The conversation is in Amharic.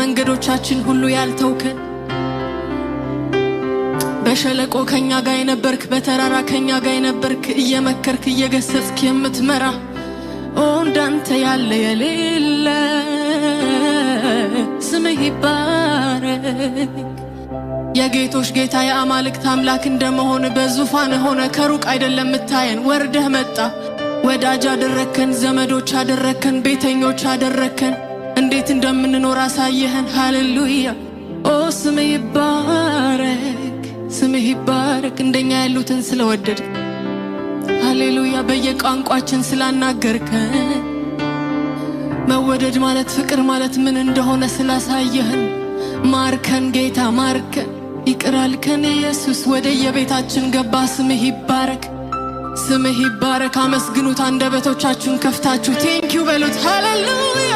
በመንገዶቻችን ሁሉ ያልተውከን በሸለቆ ከኛ ጋር የነበርክ በተራራ ከኛ ጋር የነበርክ እየመከርክ እየገሰጽክ የምትመራ እንዳንተ ያለ የሌለ ስምህ ይባረክ። የጌቶች ጌታ የአማልክት አምላክ እንደመሆን በዙፋን ሆነ ከሩቅ አይደለም ምታየን ወርደህ መጣ። ወዳጅ አደረከን፣ ዘመዶች አደረከን፣ ቤተኞች አደረከን። እንዴት እንደምንኖር አሳየህን። ሃሌሉያ ስምህ ይባረክ፣ ስምህ ይባረክ። እንደኛ ያሉትን ስለወደድ ሃሌሉያ በየቋንቋችን ስላናገርከን መወደድ ማለት ፍቅር ማለት ምን እንደሆነ ስላሳየህን ማርከን ጌታ ማርከን። ይቅራልከን ኢየሱስ ወደ የቤታችን ገባ። ስምህ ይባረክ፣ ስምህ ይባረክ። አመስግኑት አንደበቶቻችሁን ከፍታችሁ ቴንኪው በሉት። ሃሌሉያ